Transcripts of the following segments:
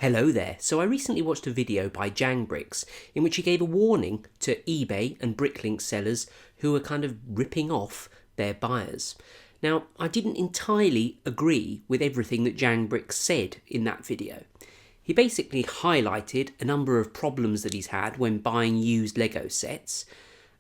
Hello there. So I recently watched a video by JANGBRiCKS in which he gave a warning to eBay and BrickLink sellers who were kind of ripping off their buyers. Now, I didn't entirely agree with everything that JANGBRiCKS said in that video. He basically highlighted a number of problems that he's had when buying used Lego sets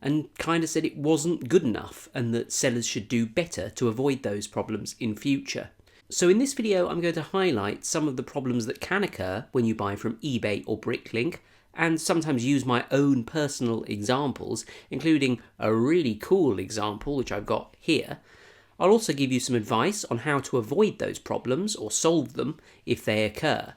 and kind of said it wasn't good enough and that sellers should do better to avoid those problems in future. So in this video, I'm going to highlight some of the problems that can occur when you buy from eBay or BrickLink, and sometimes use my own personal examples, including a really cool example which I've got here. I'll also give you some advice on how to avoid those problems or solve them if they occur.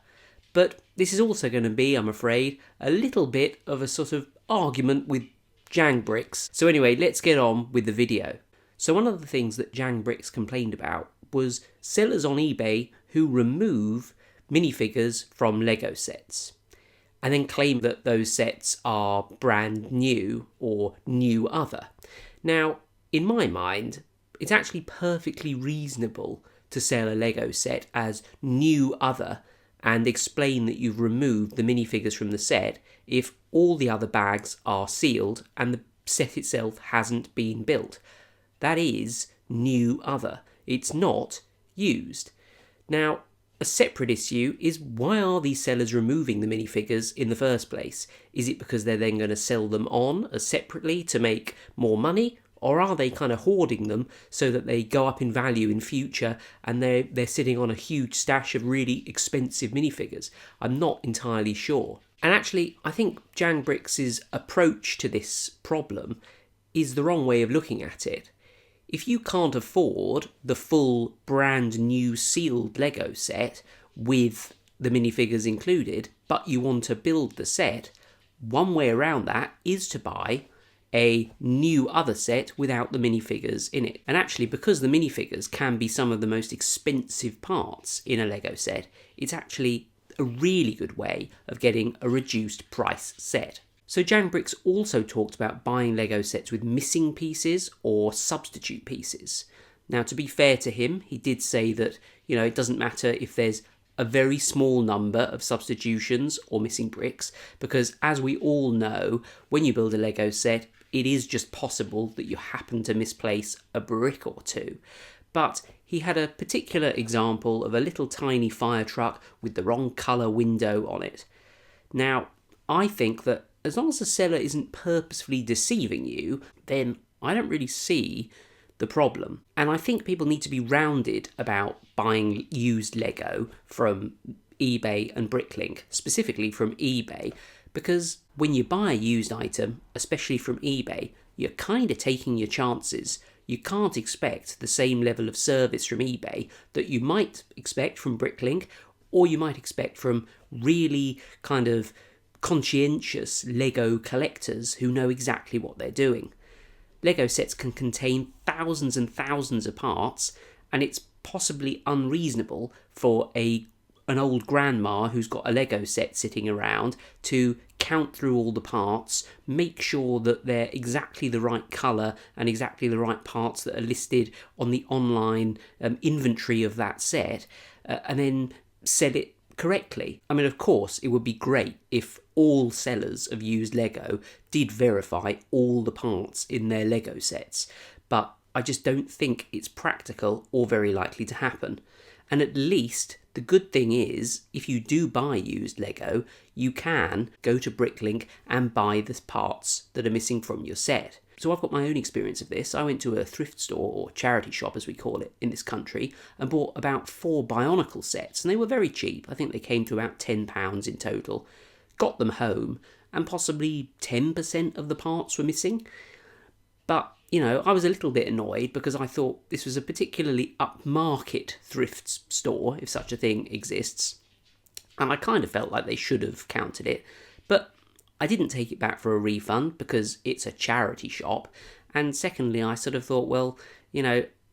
But this is also going to be, I'm afraid, a little bit of a sort of argument with JANGBRiCKS. So anyway, let's get on with the video. So one of the things that JANGBRiCKS complained about was sellers on eBay who remove minifigures from Lego sets and then claim that those sets are brand new or new other. Now, in my mind, it's actually perfectly reasonable to sell a Lego set as new other and explain that you've removed the minifigures from the set if all the other bags are sealed and the set itself hasn't been built. That is new other. It's not used. Now, a separate issue is, why are these sellers removing the minifigures in the first place? Is it because they're then going to sell them on separately to make more money? Or are they kind of hoarding them so that they go up in value in future and they're sitting on a huge stash of really expensive minifigures? I'm not entirely sure. And actually, I think JANGBRiCKS' approach to this problem is the wrong way of looking at it. If you can't afford the full brand new sealed Lego set with the minifigures included, but you want to build the set, one way around that is to buy a new other set without the minifigures in it. And actually, because the minifigures can be some of the most expensive parts in a Lego set, it's actually a really good way of getting a reduced price set. So JANGBRiCKS also talked about buying Lego sets with missing pieces or substitute pieces. Now, to be fair to him, he did say that, it doesn't matter if there's a very small number of substitutions or missing bricks, because as we all know, when you build a Lego set, it is just possible that you happen to misplace a brick or two. But he had a particular example of a little tiny fire truck with the wrong colour window on it. Now, I think that as long as the seller isn't purposefully deceiving you, then I don't really see the problem. And I think people need to be rounded about buying used Lego from eBay and BrickLink, specifically from eBay, because when you buy a used item, especially from eBay, you're kind of taking your chances. You can't expect the same level of service from eBay that you might expect from BrickLink, or you might expect from really kind of conscientious Lego collectors who know exactly what they're doing. Lego sets can contain thousands and thousands of parts, and it's possibly unreasonable for an old grandma who's got a Lego set sitting around to count through all the parts, make sure that they're exactly the right colour and exactly the right parts that are listed on the online inventory of that set, and then sell it correctly. I mean, of course, it would be great if all sellers of used Lego did verify all the parts in their Lego sets, but I just don't think it's practical or very likely to happen. And at least the good thing is, if you do buy used Lego, you can go to BrickLink and buy the parts that are missing from your set. So I've got my own experience of this. I went to a thrift store, or charity shop as we call it in this country, and bought about 4 Bionicle sets, and they were very cheap. I think they came to about £10 in total. Got them home, and possibly 10% of the parts were missing. But, I was a little bit annoyed because I thought this was a particularly upmarket thrift store, if such a thing exists, and I kind of felt like they should have counted it. But I didn't take it back for a refund because it's a charity shop, and secondly, I sort of thought, well,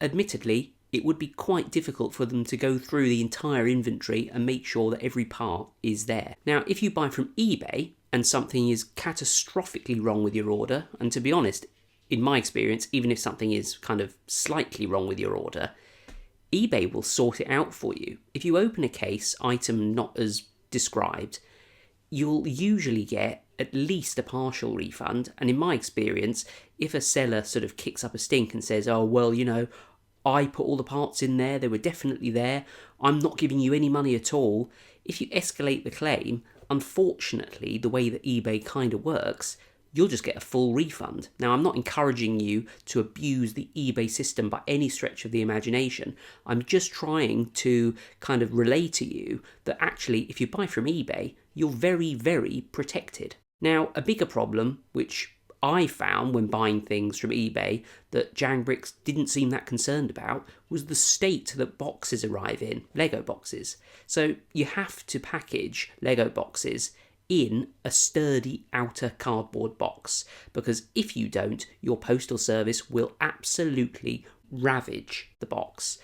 admittedly, it would be quite difficult for them to go through the entire inventory and make sure that every part is there. Now, if you buy from eBay and something is catastrophically wrong with your order, and to be honest, in my experience, even if something is kind of slightly wrong with your order, eBay will sort it out for you. If you open a case, item not as described, you'll usually get at least a partial refund. And in my experience, if a seller sort of kicks up a stink and says, oh, well, I put all the parts in there, they were definitely there, I'm not giving you any money at all. If you escalate the claim, unfortunately, the way that eBay kind of works, you'll just get a full refund. Now, I'm not encouraging you to abuse the eBay system by any stretch of the imagination. I'm just trying to kind of relay to you that actually, if you buy from eBay, you're very, very protected. Now, a bigger problem, which I found when buying things from eBay that JANGBRiCKS didn't seem that concerned about, was the state that boxes arrive in, Lego boxes. So you have to package Lego boxes in a sturdy outer cardboard box, because if you don't, your postal service will absolutely ravage the box.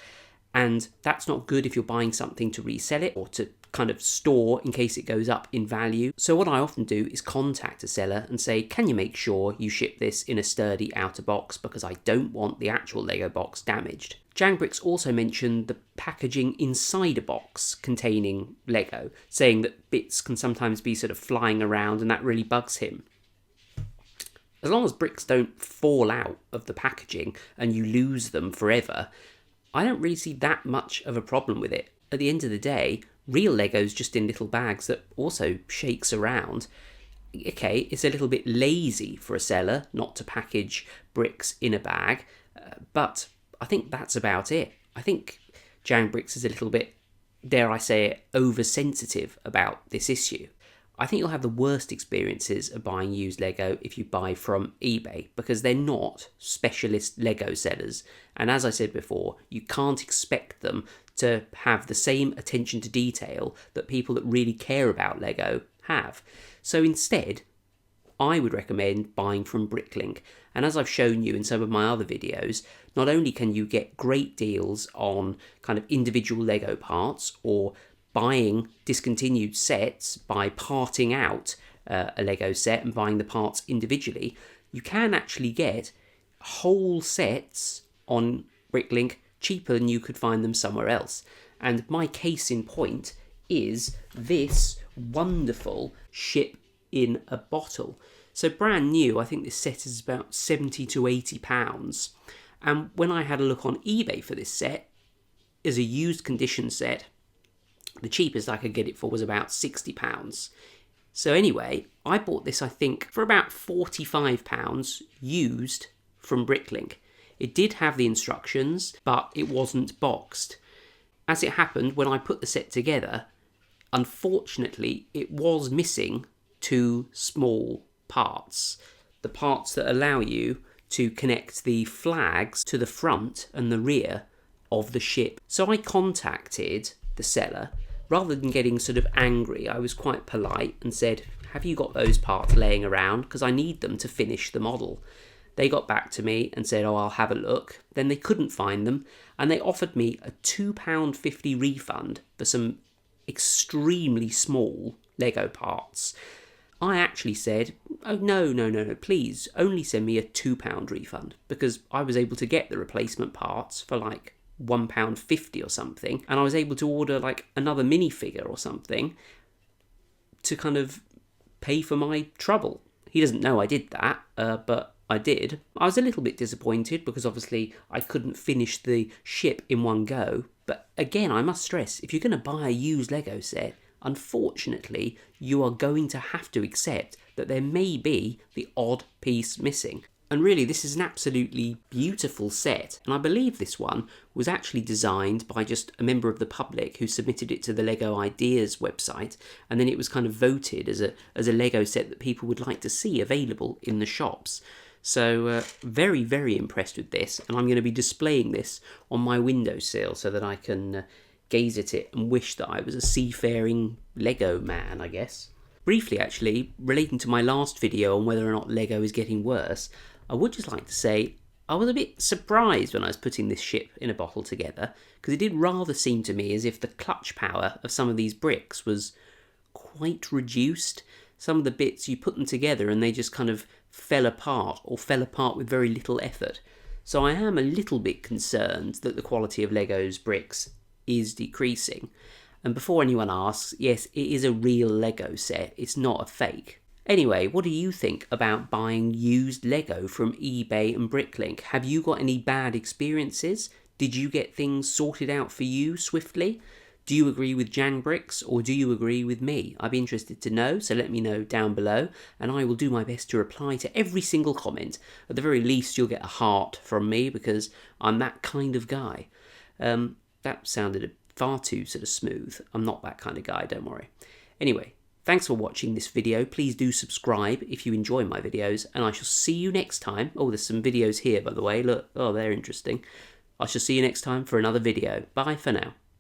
And that's not good if you're buying something to resell it or to kind of store in case it goes up in value. So what I often do is contact a seller and say, can you make sure you ship this in a sturdy outer box, because I don't want the actual Lego box damaged. JANGBRiCKS also mentioned the packaging inside a box containing Lego, saying that bits can sometimes be sort of flying around and that really bugs him. As long as bricks don't fall out of the packaging and you lose them forever, I don't really see that much of a problem with it. At the end of the day, real Lego's just in little bags that also shakes around. Okay, it's a little bit lazy for a seller not to package bricks in a bag, but I think that's about it. I think JANGBRiCKS is a little bit, dare I say it, oversensitive about this issue. I think you'll have the worst experiences of buying used Lego if you buy from eBay, because they're not specialist Lego sellers. And as I said before, you can't expect them to have the same attention to detail that people that really care about Lego have. So instead, I would recommend buying from BrickLink. And as I've shown you in some of my other videos, not only can you get great deals on kind of individual Lego parts or buying discontinued sets by parting out a Lego set and buying the parts individually, you can actually get whole sets on BrickLink cheaper than you could find them somewhere else. And my case in point is this wonderful ship in a bottle. So brand new, I think this set is about £70 to £80. And when I had a look on eBay for this set, as a used condition set, the cheapest I could get it for was about £60. So anyway, I bought this, I think, for about £45 used from BrickLink. It did have the instructions, but it wasn't boxed. As it happened, when I put the set together, unfortunately, it was missing two small parts. The parts that allow you to connect the flags to the front and the rear of the ship. So I contacted the seller. Rather than getting sort of angry, I was quite polite and said, have you got those parts laying around? Because I need them to finish the model. They got back to me and said, oh, I'll have a look. Then they couldn't find them, and they offered me a £2.50 refund for some extremely small Lego parts. I actually said, oh, no, please, only send me a £2 refund, because I was able to get the replacement parts for like £1.50 or something, and I was able to order like another minifigure or something to kind of pay for my trouble. He doesn't know I did that, but I did. I was a little bit disappointed because obviously I couldn't finish the ship in one go, but again, I must stress, if you're going to buy a used Lego set, unfortunately, you are going to have to accept that there may be the odd piece missing. And really, this is an absolutely beautiful set, and I believe this one was actually designed by just a member of the public who submitted it to the Lego Ideas website, and then it was kind of voted as a Lego set that people would like to see available in the shops. So very, very impressed with this, and I'm going to be displaying this on my windowsill so that I can gaze at it and wish that I was a seafaring Lego man, I guess. Briefly, actually, relating to my last video on whether or not Lego is getting worse, I would just like to say I was a bit surprised when I was putting this ship in a bottle together, because it did rather seem to me as if the clutch power of some of these bricks was quite reduced. Some of the bits, you put them together and they just kind of fell apart, or fell apart with very little effort. So I am a little bit concerned that the quality of Lego's bricks is decreasing. And before anyone asks, yes, it is a real Lego set, it's not a fake. Anyway, what do you think about buying used Lego from eBay and BrickLink? Have you got any bad experiences? Did you get things sorted out for you swiftly? Do you agree with JANGBRiCKS or do you agree with me? I'd be interested to know, so let me know down below and I will do my best to reply to every single comment. At the very least, you'll get a heart from me because I'm that kind of guy. That sounded far too sort of smooth. I'm not that kind of guy, don't worry. Anyway, thanks for watching this video. Please do subscribe if you enjoy my videos and I shall see you next time. Oh, there's some videos here, by the way. Look, oh, they're interesting. I shall see you next time for another video. Bye for now.